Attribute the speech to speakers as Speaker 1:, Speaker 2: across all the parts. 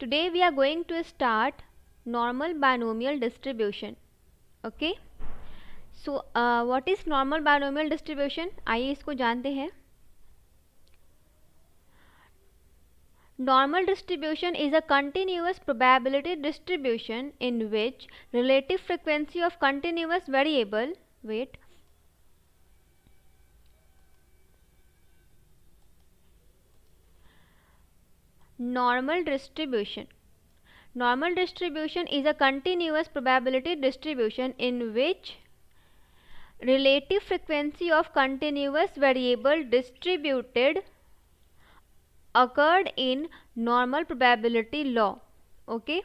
Speaker 1: Today we are going to start normal binomial distribution. Okay. So what is normal binomial distribution? आइए इसको जानते हैं. Normal distribution is a continuous probability distribution in which relative frequency of continuous variable Normal distribution is a continuous probability distribution in which relative frequency of continuous variable distributed occurred in normal probability law. Okay,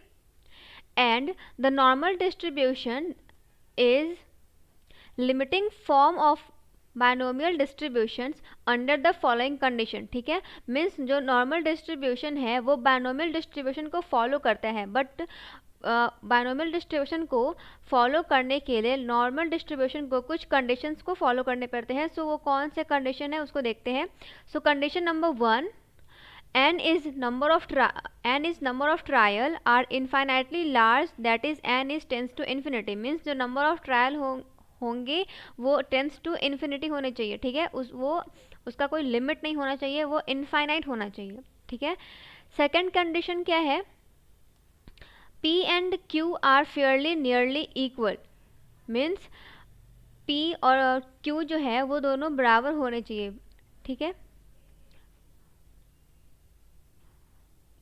Speaker 1: and the normal distribution is limiting form of binomial distributions under the following condition. ठीक है, means जो normal distribution है वो binomial distribution को follow करता है, but binomial distribution को follow करने के लिए नॉर्मल डिस्ट्रीब्यूशन को कुछ कंडीशंस को फॉलो करने पड़ते हैं. सो वो कौन से कंडीशन है उसको देखते हैं. सो condition number 1, n is number of trial are infinitely large, that is n is tends to infinity. Means जो नंबर ऑफ ट्रायल होंगे वो टेंस टू इन्फिनिटी होने चाहिए. ठीक है, उसका कोई लिमिट नहीं होना चाहिए, वो इनफाइनाइट होना चाहिए. ठीक है. सेकंड कंडीशन क्या है? P and Q are fairly nearly equal. Means P और Q जो है वो दोनों बराबर होने चाहिए. ठीक है.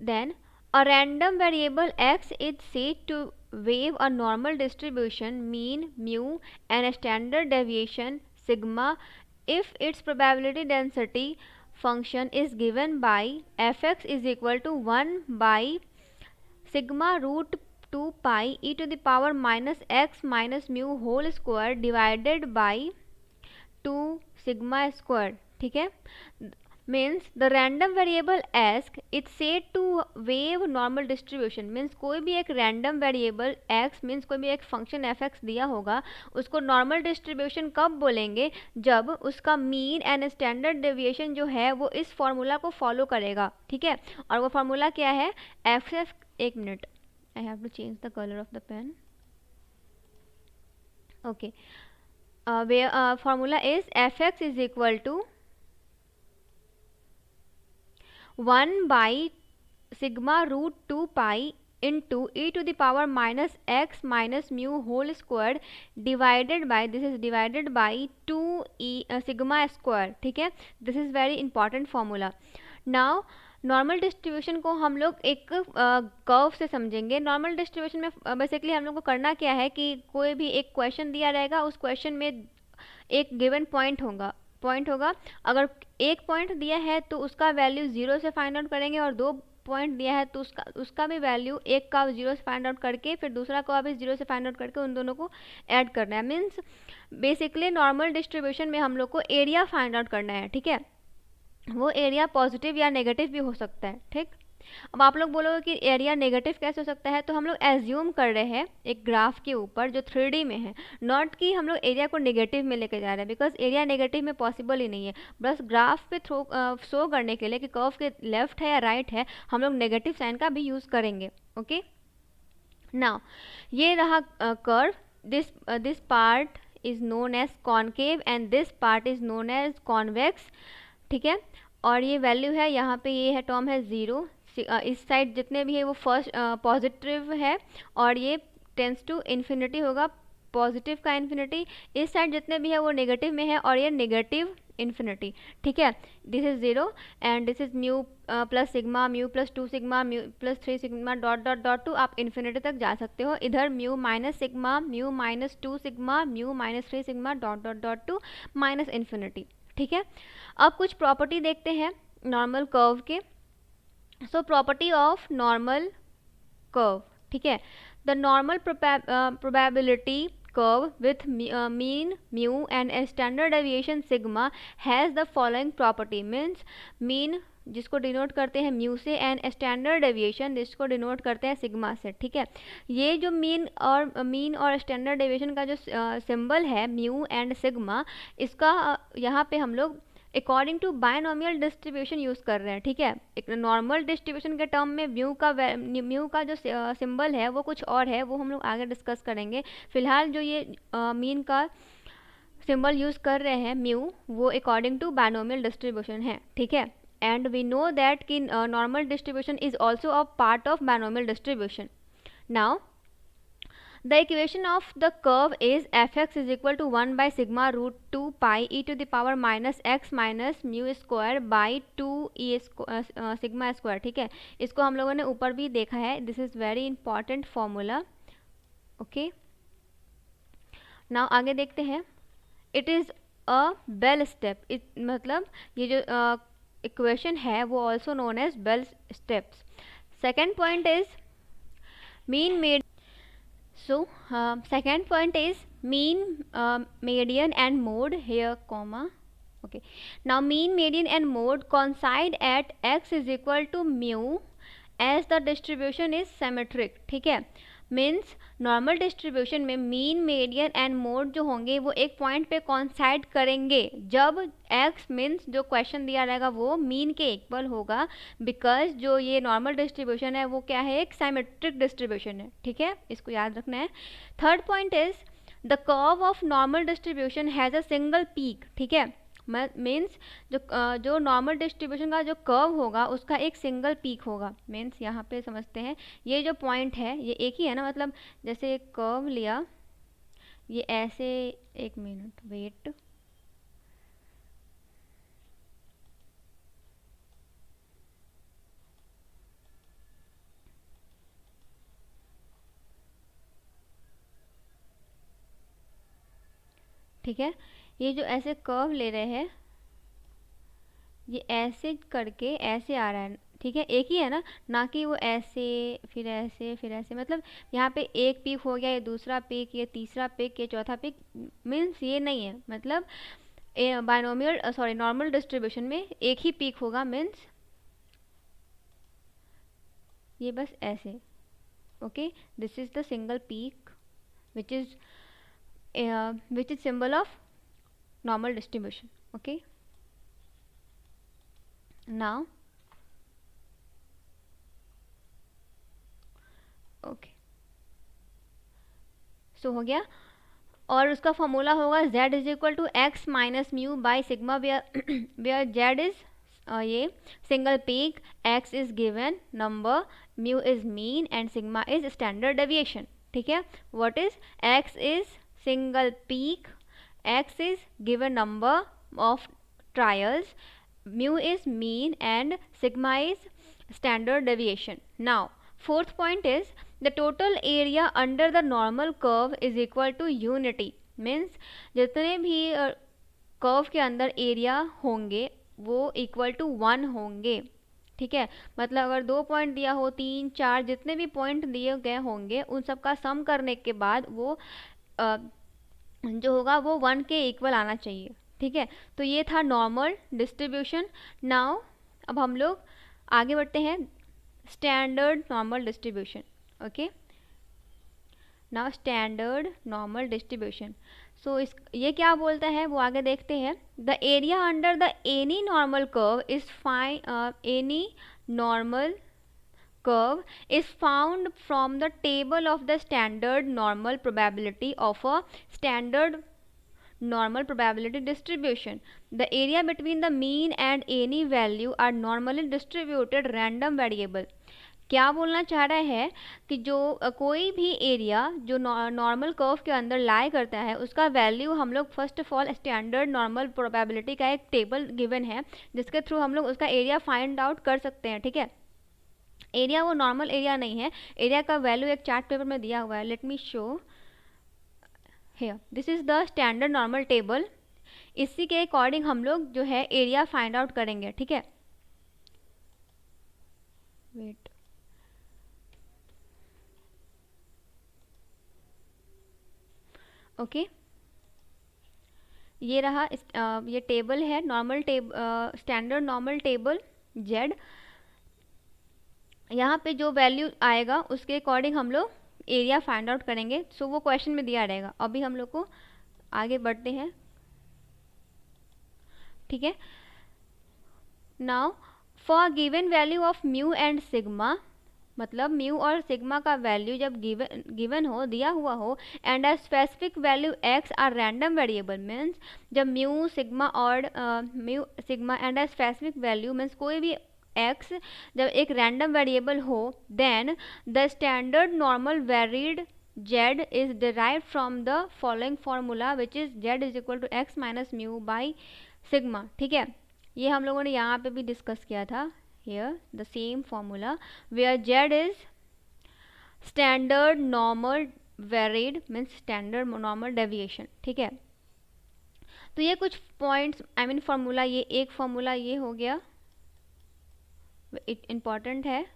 Speaker 1: Then a random variable x is said to wave a normal distribution mean mu and a standard deviation sigma if its probability density function is given by fx is equal to 1 by sigma root 2 pi e to the power minus x minus mu whole square divided by 2 sigma square. ठीक है. Means the random variable x its said to have normal distribution. Means कोई भी एक random variable x means कोई भी एक function fx दिया होगा, उसको नॉर्मल डिस्ट्रीब्यूशन कब बोलेंगे? जब उसका मीन एंड स्टैंडर्ड डेविएशन जो है वो इस फॉर्मूला को फॉलो करेगा. ठीक है, और वो फार्मूला क्या है? fx. एक minute, I have to change the colour of the pen. Okay, formula is fx is equal to 1 by sigma root 2 pi into e to the power minus x minus mu whole squared divided by, this is divided by 2 sigma square. ठीक है, this is very important formula. Now normal distribution को हम लोग एक curve से समझेंगे. Normal distribution में basically हम लोग को करना क्या है कि कोई भी एक क्वेश्चन दिया रहेगा, उस क्वेश्चन में एक गिवन पॉइंट होगा. अगर एक पॉइंट दिया है तो उसका वैल्यू 0 से फाइंड आउट करेंगे, और 2 पॉइंट दिया है तो उसका भी वैल्यू, एक का 0 से फाइंड आउट करके फिर दूसरा को भी 0 से फाइंड आउट करके उन दोनों को ऐड करना है. मीन्स बेसिकली नॉर्मल डिस्ट्रीब्यूशन में हम लोग को एरिया फाइंड आउट करना है. ठीक है, वो एरिया पॉजिटिव या नेगेटिव भी हो सकता है. ठीक, अब आप लोग बोलोगे कि एरिया नेगेटिव कैसे हो सकता है, तो हम लोग एज्यूम कर रहे हैं एक ग्राफ के ऊपर जो 3D में है, नॉट कि हम लोग एरिया को नेगेटिव में लेके जा रहे हैं, बिकॉज एरिया नेगेटिव में पॉसिबल ही नहीं है. बस ग्राफ पे शो करने के लिए कि कर्व के लेफ्ट है या राइट है, हम लोग नेगेटिव साइन का भी यूज़ करेंगे. ओके, नाउ ये रहा curve. This part is known as concave and this part is known as convex. ठीक है, और ये वैल्यू है यहाँ पे, ये है टर्म है 0. इस साइड जितने भी है वो फर्स्ट पॉजिटिव है और ये टेंस टू इन्फिनिटी होगा, पॉजिटिव का इन्फिनिटी. इस साइड जितने भी है वो नेगेटिव में है और ये नेगेटिव इन्फिनिटी. ठीक है, this is 0 and this is mu plus sigma, mu plus 2 sigma, mu plus 3 sigma dot dot dot to. आप इन्फिनिटी तक जा सकते हो. इधर mu minus sigma, mu minus 2 sigma, mu minus 3 sigma dot dot dot to minus infinity. ठीक है, अब कुछ प्रॉपर्टी देखते हैं नॉर्मल कर्व के. So property of normal curve. ठीक है, the normal probability curve with mean mu and standard deviation sigma has the following property. Means mean जिसको डिनोट करते हैं म्यू से एंड स्टैंडर्ड डेविएशन जिसको डिनोट करते हैं सिग्मा से. ठीक है, ये जो मीन और स्टैंडर्ड डेविएशन का जो सिंबल है म्यू एंड सिग्मा, इसका यहाँ पे हम लोग according to binomial distribution use कर रहे हैं, ठीक है। एक नॉर्मल डिस्ट्रीब्यूशन के टर्म में म्यू का जो सिंबल है वो कुछ और है, वो हम लोग आगे डिस्कस करेंगे। फिलहाल जो ये मीन का सिंबल यूज़ कर रहे हैं म्यू, वो अकॉर्डिंग टू बायनोमियल डिस्ट्रीब्यूशन है, ठीक है। एंड वी नो दैट कि normal distribution is also a part of binomial distribution. Now the equation of the curve is fx is equal to 1 by sigma root 2 pi e to the power minus x minus mu square by 2 sigma square, ठीक है। इसको हम लोगों ने ऊपर भी देखा है, this is very important formula, okay. Now आगे देखते हैं। It is a bell step, मतलब ये जो इक्वेशन है वो also known as bell steps. Second point is mean made So second point is mean, median and mode here comma, okay. Now mean, median and mode coincide at x is equal to mu as the distribution is symmetric, ठीक है। Means normal distribution में mean, median and mode जो होंगे वो एक point पे कॉन्साइड करेंगे जब x मीन्स जो क्वेश्चन दिया रहेगा वो मीन के इक्वल होगा, बिकॉज जो ये नॉर्मल डिस्ट्रीब्यूशन है वो क्या है, एक सिमेट्रिक डिस्ट्रीब्यूशन है, ठीक है। इसको याद रखना है। Third point is the curve of normal distribution has a single peak, ठीक है। मीन्स जो नॉर्मल डिस्ट्रीब्यूशन का जो कर्व होगा उसका एक सिंगल पीक होगा। मीन्स यहाँ पे समझते हैं, ये जो पॉइंट है ये एक ही है ना, मतलब जैसे एक कर्व लिया, ये ऐसे, एक मिनट वेट, ठीक है। ये जो ऐसे कर्व ले रहे हैं, ये ऐसे करके ऐसे आ रहा है, ठीक है, एक ही है ना कि वो ऐसे फिर ऐसे फिर ऐसे, मतलब यहाँ पे एक पीक हो गया, ये दूसरा पीक, ये तीसरा पीक, ये चौथा पीक, मीन्स ये नहीं है। मतलब बायनोमियल नॉर्मल डिस्ट्रीब्यूशन में एक ही पीक होगा, मीन्स ये बस ऐसे, okay. This is the single peak which is symbol of normal distribution, okay. Now okay, so हो गया। और उसका फॉर्मूला होगा z is equal to x minus mu by sigma, where z is ये single peak, x is given number, mu is mean and sigma is standard deviation, ठीक है। What is x is single peak, x is given number of trials, mu is mean and sigma is standard deviation. Now fourth point is the total area under the normal curve is equal to unity, means जितने भी curve के अंदर area होंगे वो equal to 1 होंगे, ठीक है। मतलब अगर 2 पॉइंट दिया हो, 3, 4, जितने भी पॉइंट दिए गए होंगे उन सब का सम करने के बाद वो जो होगा वो 1 के इक्वल आना चाहिए, ठीक है। तो ये था नॉर्मल डिस्ट्रीब्यूशन। नाउ अब हम लोग आगे बढ़ते हैं standard normal distribution, okay. Now standard normal distribution, so इस ये क्या बोलता है वो आगे देखते हैं। The area under the any normal curve is any normal curve is found from the table of the standard normal probability of a standard normal probability distribution. The area between the mean and any value are normally distributed random variable. क्या बोलना चाह रहा है कि जो कोई भी area जो नॉर्मल कर्व के अंदर लाई करता है उसका वैल्यू हम लोग first of all standard normal probability का एक टेबल गिवन है जिसके थ्रू हम लोग उसका एरिया फाइंड आउट कर सकते हैं, ठीक है। एरिया वो नॉर्मल एरिया नहीं है, एरिया का वैल्यू एक चार्ट पेपर में दिया हुआ है, let me show here, this is the standard normal table. इसी के अकॉर्डिंग हम लोग जो है एरिया फाइंड आउट करेंगे, ठीक है। वेट, ओके, ये रहा ये टेबल है normal standard normal table Z. यहाँ पे जो वैल्यू आएगा उसके अकॉर्डिंग हम लोग एरिया फाइंड आउट करेंगे। सो वो क्वेश्चन में दिया रहेगा। अभी हम लोग को आगे बढ़ते हैं, ठीक है। Now for given value of mu and sigma, मतलब म्यू और सिग्मा का वैल्यू जब गिवन हो, दिया हुआ हो, and a specific value x or random variable, means जब म्यू सिग्मा और mu sigma and a specific value means कोई भी एक्स जब एक रैंडम वेरिएबल हो, then the standard normal variate z is derived from the following formula which is z is equal to x minus mu by sigma। ठीक है, ये हम लोगों ने यहाँ पे भी डिस्कस किया था। here the same formula where z is standard normal varied means standard normal deviation। ठीक है, तो ये कुछ पॉइंट्स आई मीन फार्मूला, ये एक फार्मूला ये हो गया इम्पॉर्टेंट है,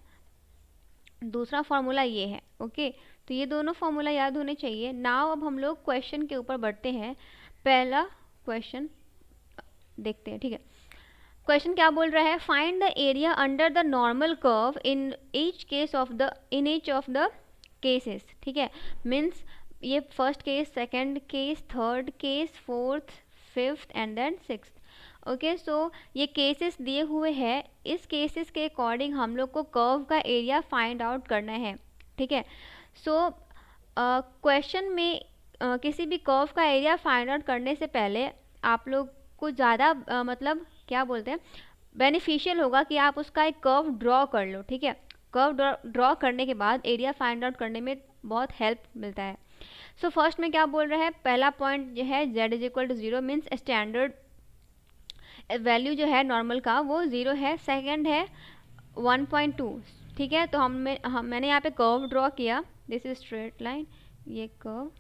Speaker 1: दूसरा फार्मूला ये है। ओके, तो ये दोनों फार्मूला याद होने चाहिए। नाउ अब हम लोग क्वेश्चन के ऊपर बढ़ते हैं। पहला क्वेश्चन देखते हैं। ठीक है, क्वेश्चन क्या बोल रहा है, find the area under the normal curve in each case of the cases. ठीक है, मीन्स ये first case, second case, third case, fourth, fifth and then sixth. Okay, so ये केसेस दिए हुए हैं, इस केसेस के अकॉर्डिंग हम लोग को कर्व का एरिया फाइंड आउट करना है। ठीक है, सो क्वेश्चन में किसी भी कर्व का एरिया फाइंड आउट करने से पहले आप लोग को ज़्यादा मतलब क्या बोलते हैं, बेनिफिशियल होगा कि आप उसका एक कर्व ड्रॉ कर लो। ठीक है, कर्व ड्रॉ करने के बाद एरिया फाइंड आउट करने में बहुत हेल्प मिलता है। सो फर्स्ट में क्या बोल रहा है, पहला पॉइंट जो है z is equal to 0 means standard value जो है नॉर्मल का वो 0 है। सेकंड है 1.2। ठीक है, तो मैंने यहाँ पे कर्व ड्रॉ किया, दिस इज स्ट्रेट लाइन, ये कर्व,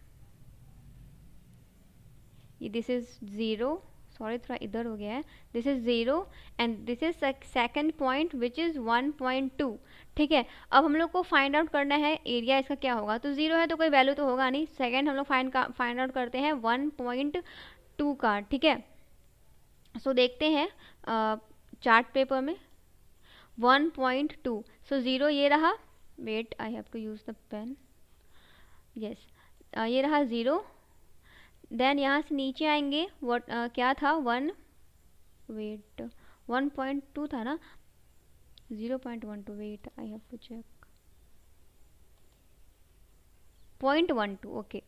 Speaker 1: ये दिस इज 0, सॉरी थोड़ा इधर हो गया है, this is 0 and this is second point which is 1.2। ठीक है, अब हम लोग को फाइंड आउट करना है एरिया इसका क्या होगा, तो 0 है तो कोई वैल्यू तो होगा नहीं। सेकंड हम लोग फाइंड आउट करते हैं 1.2 का। ठीक है, सो देखते हैं चार्ट पेपर में 1.2, सो 0 ये रहा, wait I have to use the pen, yes, ये रहा 0। देन यहाँ से नीचे आएंगे, व्हाट क्या था 1.2 था ना, 0.12, wait I have to check, 0.12, okay,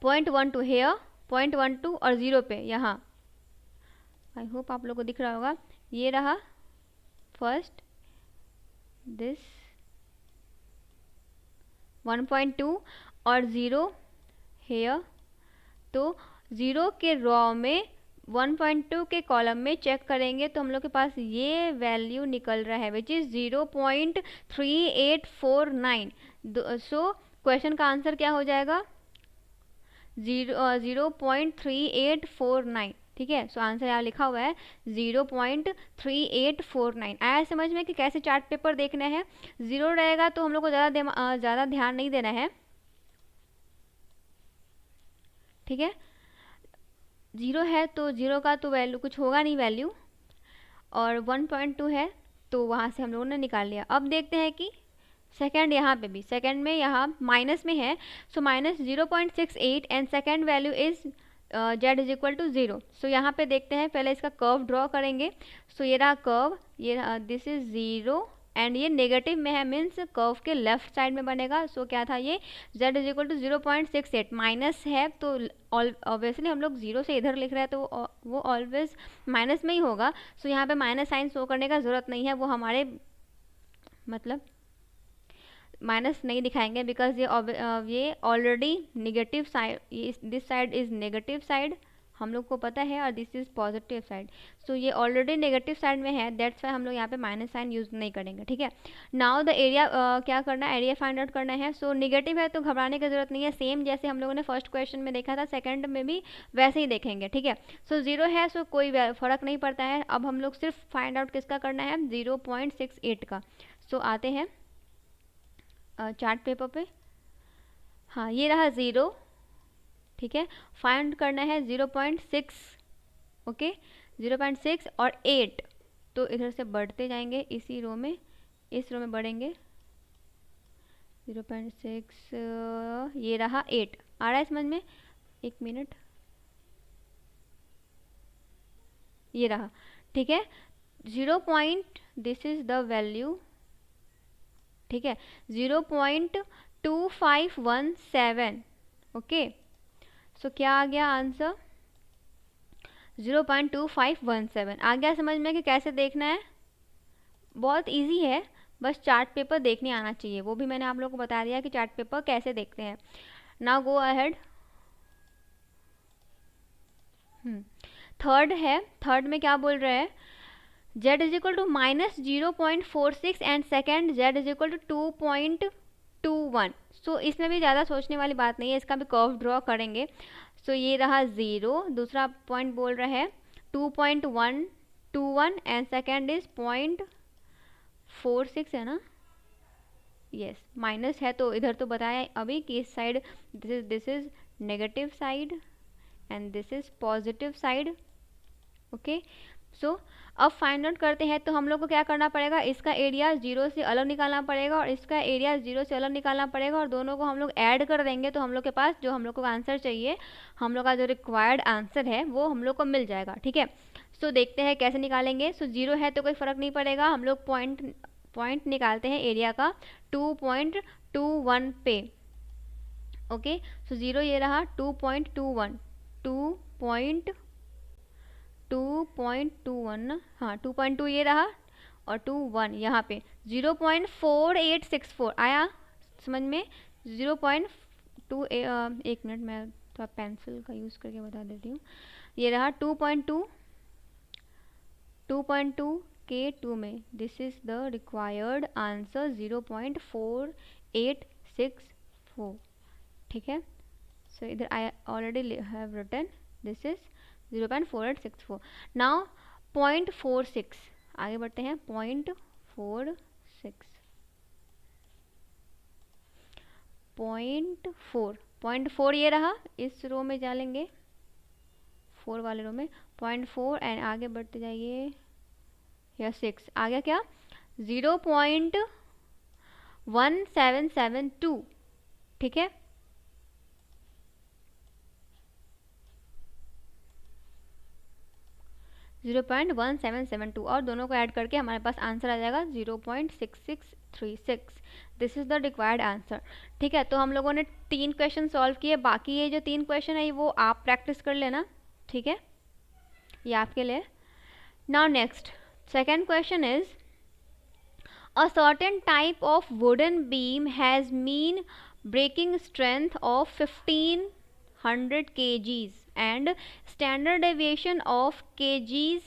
Speaker 1: 0.12 here, 0.12 और 0 पे यहाँ, आई होप आप लोगों को दिख रहा होगा, ये रहा फर्स्ट, दिस 1.2 और 0 हेयर, तो 0 के रॉ में 1.2 के कॉलम में चेक करेंगे तो हम लोग के पास ये वैल्यू निकल रहा है विच इज़ 0.3849। सो क्वेश्चन का आंसर क्या हो जाएगा, 0.3849। ठीक है, सो आंसर यहाँ लिखा हुआ है 0.3849। आया समझ में कि कैसे चार्ट पेपर देखना है। 0 रहेगा तो हम लोग को ज़्यादा ध्यान नहीं देना है। ठीक है, 0 है तो 0 का तो वैल्यू कुछ होगा नहीं वैल्यू, और 1.2 है तो वहाँ से हम लोगों ने निकाल लिया। अब देखते हैं कि सेकंड, यहाँ पे भी सेकंड में यहाँ माइनस में है, so minus 0.68 and second value is z is equal to 0। So यहाँ पे देखते हैं, पहले इसका कर्व ड्रॉ करेंगे। सो ये रहा कर्व, ये दिस इज 0 एंड ये नेगेटिव में है मीन्स कर्व के लेफ्ट साइड में बनेगा। सो क्या था ये, z is equal to 0.68, minus है तो ऑब्वियसली हम लोग 0 से इधर लिख रहे हैं तो वो ऑलवेज माइनस में ही होगा। सो यहाँ पे माइनस साइन शो करने का ज़रूरत नहीं है, वो हमारे मतलब माइनस नहीं दिखाएंगे बिकॉज ये already negative side, this side is negative side हम लोग को पता है, और दिस इज़ पॉजिटिव साइड। सो ये ऑलरेडी नेगेटिव साइड में है, दैट्स वाई हम लोग यहाँ पे माइनस साइन यूज़ नहीं करेंगे। ठीक है, नाउ द एरिया क्या करना है, एरिया फाइंड आउट करना है। सो नेगेटिव है तो घबराने की जरूरत नहीं है, सेम जैसे हम लोगों ने फर्स्ट क्वेश्चन में देखा था सेकंड में भी वैसे ही देखेंगे। ठीक है, सो 0 है सो कोई फ़र्क नहीं पड़ता है। अब हम लोग सिर्फ फाइंड आउट किसका करना है, 0.68 का। सो आते हैं चार्ट पेपर पे, हाँ ये रहा 0। ठीक है, फाइंड करना है 0.6, ओके 0.6 और 8, तो इधर से बढ़ते जाएंगे इसी रो में, इस रो में बढ़ेंगे 0.6, ये रहा 8। आ रहा है समझ में, एक मिनट, ये रहा। ठीक है, 0 point, this is the value, ठीक है, 0.2517। ओके, सो क्या आ गया आंसर, 0.2517 आ गया समझ में कि कैसे देखना है। बहुत इजी है, बस चार्ट पेपर देखने आना चाहिए, वो भी मैंने आप लोगों को बता दिया कि चार्ट पेपर कैसे देखते हैं। Now go ahead. थर्ड है, थर्ड में क्या बोल रहे हैं, z is equal to -0.46 and second z is equal to 2.21। So इसमें भी ज़्यादा सोचने वाली बात नहीं है, इसका भी कर्व ड्रॉ करेंगे। सो ये रहा 0, दूसरा पॉइंट बोल रहे हैं 2.121 एंड सेकेंड इज 0.46 है ना, यस माइनस है, तो इधर तो बताया अभी कि इस side this is negative side and this is positive side. Okay, so अब फाइंड आउट करते हैं, तो हम लोग को क्या करना पड़ेगा, इसका एरिया 0 से अलग निकालना पड़ेगा और इसका एरिया 0 से अलग निकालना पड़ेगा और दोनों को हम लोग ऐड कर देंगे, तो हम लोग के पास जो हम लोग को आंसर चाहिए, हम लोग का जो रिक्वायर्ड आंसर है वो हम लोग को मिल जाएगा। ठीक है, सो देखते हैं कैसे निकालेंगे। सो 0 है तो कोई फ़र्क नहीं पड़ेगा, हम लोग पॉइंट निकालते हैं एरिया का 2.21 पे। ओके, सो 0 ये रहा 2.21, 2.21 ना, हाँ 2.2 ये रहा और 2.1 यहाँ पे 0.4864 आया समझ में। 0.2 एक मिनट मैं थोड़ा पेंसिल का यूज़ करके बता देती हूँ। ये रहा 2.2 के 2 में, this is the required answer 0.4864। ठीक है, सो इधर I already have written this is 0.4864। Now 0.46 आगे बढ़ते हैं, 0.4 ये रहा, इस रो में डालेंगे 4 वाले रो में 0.4 एंड आगे बढ़ते जाइए या 6 आ गया क्या 0.1772। ठीक है, जीरो 0.1772 और दोनों को ऐड करके हमारे पास आंसर आ जाएगा 0.6636। This is the required answer. ठीक है, तो हम लोगों ने 3 क्वेश्चन सॉल्व किए, बाकी ये जो 3 क्वेश्चन है वो आप प्रैक्टिस कर लेना। ठीक है, ये आपके लिए। Now next second question is a certain type of wooden beam has mean breaking strength of 1500 kgs and standard deviation of kgs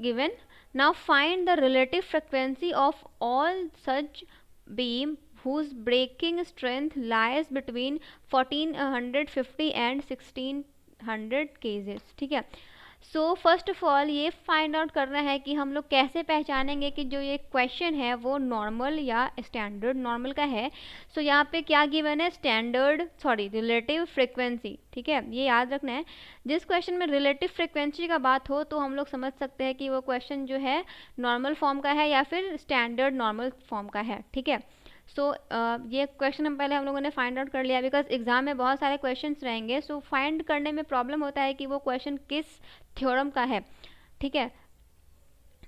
Speaker 1: given. Now find the relative frequency of all such beam whose breaking strength lies between 1450 and 1600 kgs। ठीक है, so first of all ये find out करना है कि हम लोग कैसे पहचानेंगे कि जो ये क्वेश्चन है वो नॉर्मल या स्टैंडर्ड नॉर्मल का है। सो यहाँ पे क्या गिवन है, रिलेटिव फ्रिक्वेंसी। ठीक है, ये याद रखना है, जिस क्वेश्चन में रिलेटिव फ्रिक्वेंसी का बात हो तो हम लोग समझ सकते हैं कि वो क्वेश्चन जो है नॉर्मल फॉर्म का है या फिर स्टैंडर्ड नॉर्मल फॉर्म का है। ठीक है, सो ये क्वेश्चन हम लोगों ने फाइंड आउट कर लिया, बिकॉज एग्जाम में बहुत सारे क्वेश्चंस रहेंगे, सो फाइंड करने में प्रॉब्लम होता है कि वो क्वेश्चन किस थ्योरम का है। ठीक है,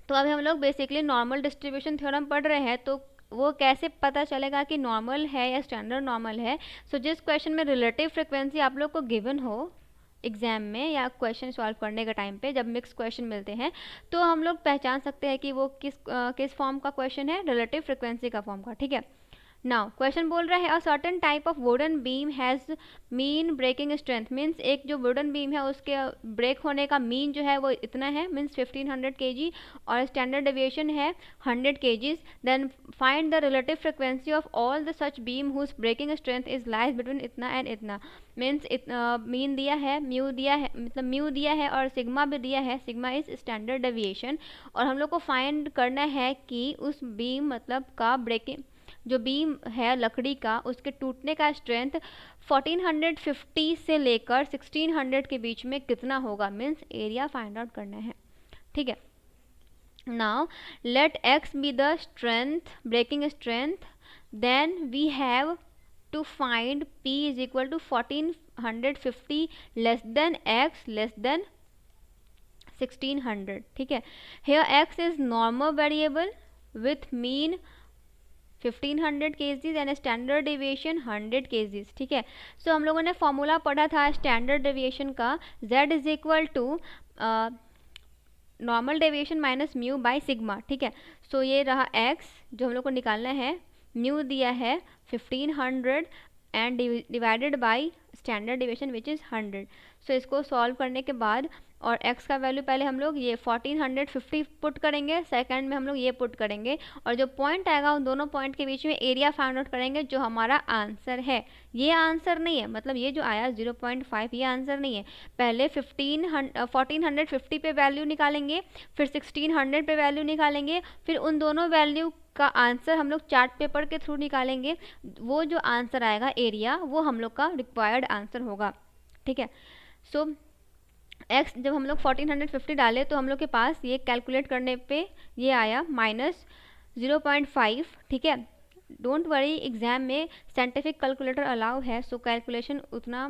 Speaker 1: तो अभी हम लोग बेसिकली नॉर्मल डिस्ट्रीब्यूशन थ्योरम पढ़ रहे हैं, तो वो कैसे पता चलेगा कि नॉर्मल है या स्टैंडर्ड नॉर्मल है। सो जिस क्वेश्चन में रिलेटिव फ्रिक्वेंसी आप लोग को गिवन हो एग्जाम में या क्वेश्चन सॉल्व करने के टाइम पे जब मिक्स क्वेश्चन मिलते हैं, तो हम लोग पहचान सकते हैं कि वो किस फॉर्म का क्वेश्चन है, रिलेटिव फ्रिक्वेंसी का फॉर्म का। ठीक है, नाउ क्वेश्चन बोल रहा है a certain type of wooden beam has mean breaking strength, means एक जो वुडन बीम है उसके ब्रेक होने का मीन जो है वो इतना है, मीन्स 1500 kg और स्टैंडर्ड डेविएशन है 100 kgs। Then find the relative frequency of all the such beam whose breaking strength is lies between इतना एंड इतना, मीन्स मीन दिया है, म्यू दिया है, मतलब म्यू दिया है और सिग्मा भी दिया है, सिग्मा इज स्टैंडर्ड डेविएशन। और हम लोग को फाइंड करना है कि उस बीम मतलब का ब्रेकिंग जो बीम है लकड़ी का उसके टूटने का स्ट्रेंथ 1450 से लेकर 1600 के बीच में कितना होगा, मीन्स एरिया फाइंड आउट करना है। ठीक है, now let x be the strength breaking strength, then we have to find P is equal to 1450 less than x less than 1600. ठीक है, here x is normal variable with mean 1500 kgs and standard deviation 100 kgs. ठीक है, सो हम लोगों ने formula पढ़ा था standard deviation का, z is equal to normal deviation minus mu by sigma. ठीक है, सो ये रहा x जो हम लोग को निकालना है, म्यू दिया है 1500 and divided by standard deviation which is 100. सो इसको सॉल्व करने के बाद और x का वैल्यू पहले हम लोग ये 1450 पुट करेंगे, सेकंड में हम लोग ये पुट करेंगे और जो पॉइंट आएगा उन दोनों पॉइंट के बीच में एरिया फाइंड आउट करेंगे जो हमारा आंसर है. ये आंसर नहीं है, मतलब ये जो आया 0.5 ये आंसर नहीं है. पहले 1450 पे वैल्यू निकालेंगे, फिर 1600 पे वैल्यू निकालेंगे, फिर उन दोनों वैल्यू का आंसर हम लोग चार्ट पेपर के थ्रू निकालेंगे. वो जो आंसर आएगा एरिया वो हम लोग का रिक्वायर्ड आंसर होगा. ठीक है, सो x जब हम लोग 1450 डाले तो हम लोग के पास ये कैलकुलेट करने पे ये आया -0.5. ठीक है, डोंट वरी एग्जाम में साइंटिफिक कैलकुलेटर अलाउ है, सो कैलकुलेशन पे उतना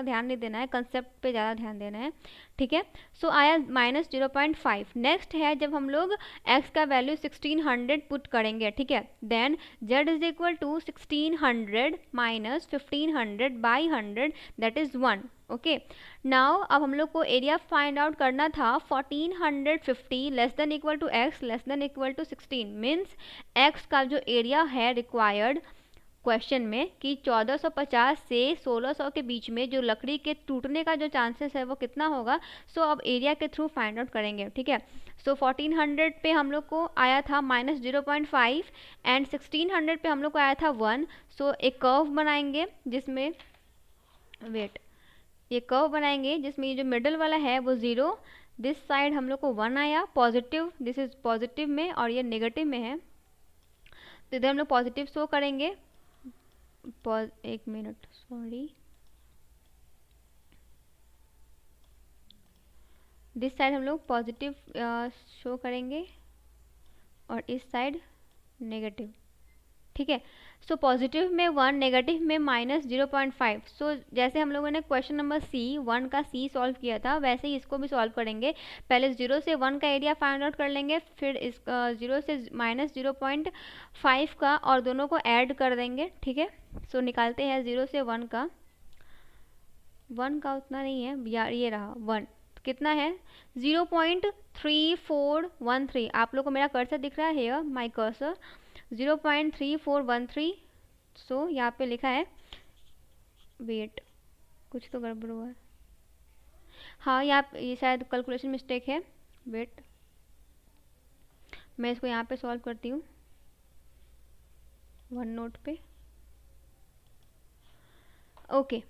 Speaker 1: ध्यान नहीं देना है, कंसेप्ट पे ज़्यादा ध्यान देना है. ठीक है, सो आया -0.5. नेक्स्ट है जब हम लोग x का वैल्यू 1600 पुट करेंगे. ठीक है, then z is equal to 1600 minus 1500 by 100 that is 1. Okay, now अब हम लोग को एरिया फाइंड आउट करना था 1450 less than equal to x less than equal to 16. Means x का जो एरिया है रिक्वायर्ड क्वेश्चन में कि 1450 से 1600 के बीच में जो लकड़ी के टूटने का जो चांसेस है वो कितना होगा. सो अब एरिया के थ्रू फाइंड आउट करेंगे. ठीक है, सो 1400 पे हम लोग को आया था -0.5 एंड 1600 पे हम लोग को आया था 1. सो एक कर्व बनाएंगे जिसमें ये कर्व बनाएंगे जिसमें ये जो मिडल वाला है वो 0, दिस साइड हम लोग को 1 आया पॉजिटिव, दिस इज पॉजिटिव में और ये नेगेटिव में है, तो इधर हम लोग पॉजिटिव शो करेंगे. एक मिनट, सॉरी, दिस साइड हम लोग पॉजिटिव शो करेंगे और इस साइड नेगेटिव. ठीक है, सो पॉजिटिव में 1, नेगेटिव में -0.5. सो जैसे हम लोगों ने क्वेश्चन नंबर C1 का C सॉल्व किया था वैसे ही इसको भी सॉल्व करेंगे. पहले 0 से 1 का एरिया फाइंड आउट कर लेंगे, फिर इस 0 से -0.5 का और दोनों को ऐड कर देंगे. ठीक है, सो निकालते हैं 0 से 1 का. 1 का उतना नहीं है यार, ये रहा 1, कितना है 0.3413. आप लोग को मेरा कर्सर दिख रहा है, हेयर माई कर्सर 0.3413. सो यहाँ पे लिखा है, वेट कुछ तो गड़बड़ हुआ है, हाँ यहाँ ये शायद कैलकुलेशन मिस्टेक है. वेट मैं इसको यहाँ पे सॉल्व करती हूँ वन नोट पे. ओके,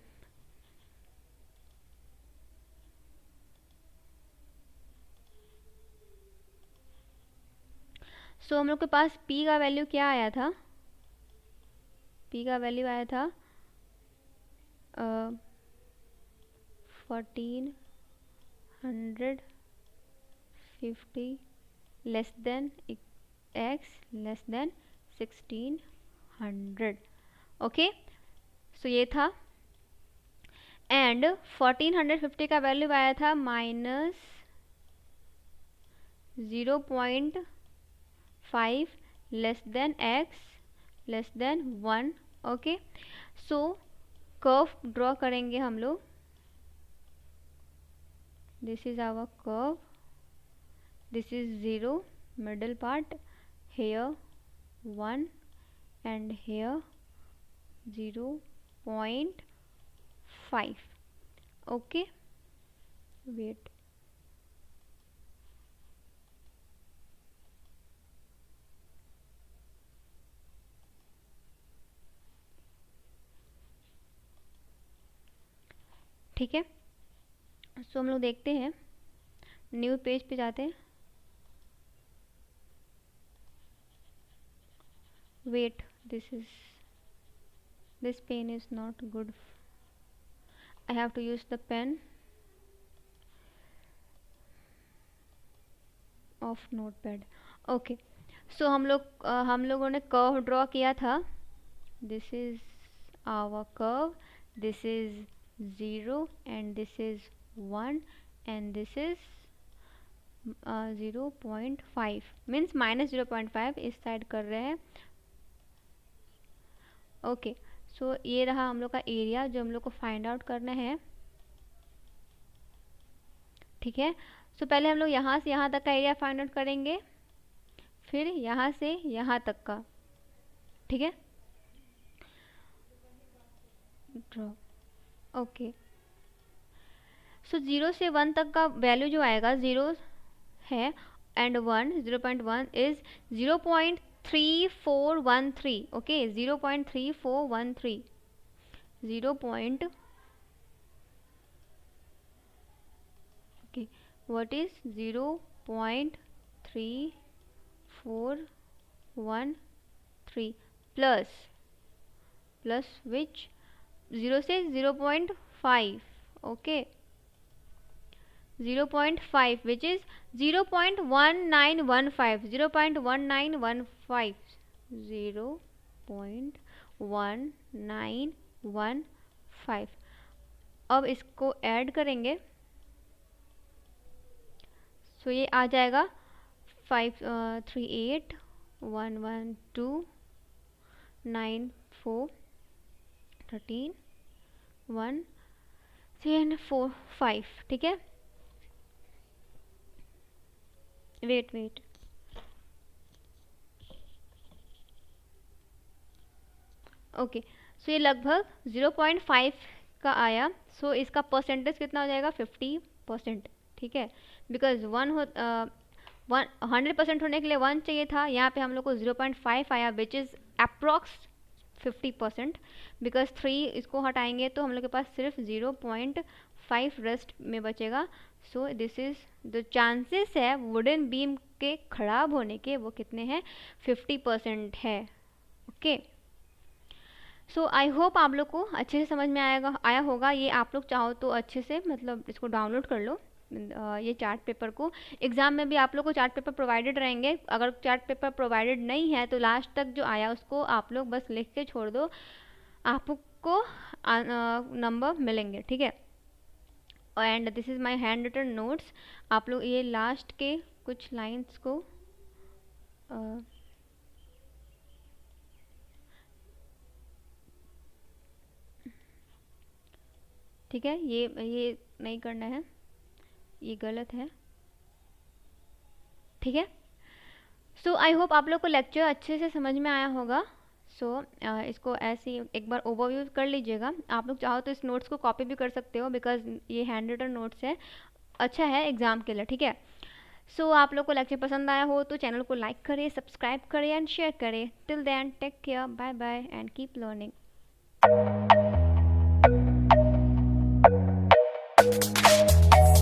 Speaker 1: सो हम लोग के पास P का वैल्यू क्या आया था, P का वैल्यू आया था 1450 less than x less than 1600. Okay, so ये था एंड 1450 का वैल्यू आया था -0.5 less than x less than 1. Okay, so curve draw करेंगे हम लोग. This is our curve, this is 0 middle part, here 1 and here 0.5. okay, wait, ठीक है. सो हम लोग देखते हैं, न्यू पेज पे जाते हैं. Wait, this pen is not good, I have to use the pen of notepad. Okay, so हम लोगों ने कर्व ड्रॉ किया था. This is our curve, this is 0 and this is 1 and this is 0.5 means -0.5 इस side कर रहे हैं। Okay, so ये रहा हम लोग का एरिया जो हम लोग को फाइंड आउट करना है। ठीक है, सो पहले हम लोग यहाँ से यहाँ तक का एरिया फाइंड आउट करेंगे, फिर यहाँ से यहाँ तक का। ठीक है, ड्रॉ। ओके, सो 0 से 1 तक का वैल्यू जो आएगा 0 है and 1, 0.1 is 0.3413। Okay, 0.3413, 0. Okay, what is 0.3413 plus which 0 से 0.5। Okay, 0.5 which is 0.1915, 0.1915, 0.1915। अब इसको ऐड करेंगे, सो ये आ जाएगा 538112294131745। ठीक है, वेट। ओके, सो ये लगभग 0.5 का आया। सो इसका परसेंटेज कितना हो जाएगा? 50%। ठीक है, बिकॉज 100% होने के लिए 1 चाहिए था, यहाँ पे हम लोग को 0.5 आया विच इज़ अप्रॉक्स 50%। बिकॉज 3 इसको हटाएंगे तो हम लोग के पास सिर्फ 0.5 रेस्ट में बचेगा। So this is the chances है वुडन बीम के ख़राब होने के, वो कितने हैं? 50% है। ओके, सो आई होप आप लोग को अच्छे से समझ में आया होगा। ये आप लोग चाहो तो अच्छे से मतलब इसको डाउनलोड कर लो, ये चार्ट पेपर को। एग्ज़ाम में भी आप लोग को चार्ट पेपर प्रोवाइडेड रहेंगे। अगर चार्ट पेपर प्रोवाइडेड नहीं है तो लास्ट तक जो आया उसको आप लोग बस लिख के छोड़ दो, आपको नंबर मिलेंगे। ठीक है, and this is my hand written notes. आप लोग ये लास्ट के कुछ लाइन्स को ठीक है, ये नहीं करना है, ये गलत है। ठीक है, सो आई होप आप लोग को लेक्चर अच्छे से समझ में आया होगा। सो इसको ऐसे ही एक बार ओवरव्यू कर लीजिएगा। आप लोग चाहो तो इस नोट्स को कॉपी भी कर सकते हो, बिकॉज ये हैंड रिटन नोट्स है, अच्छा है एग्ज़ाम के लिए। ठीक है, सो आप लोग को लेक्चर पसंद आया हो तो चैनल को लाइक करें, सब्सक्राइब करें एंड शेयर करें। Till then take care, bye bye and keep learning.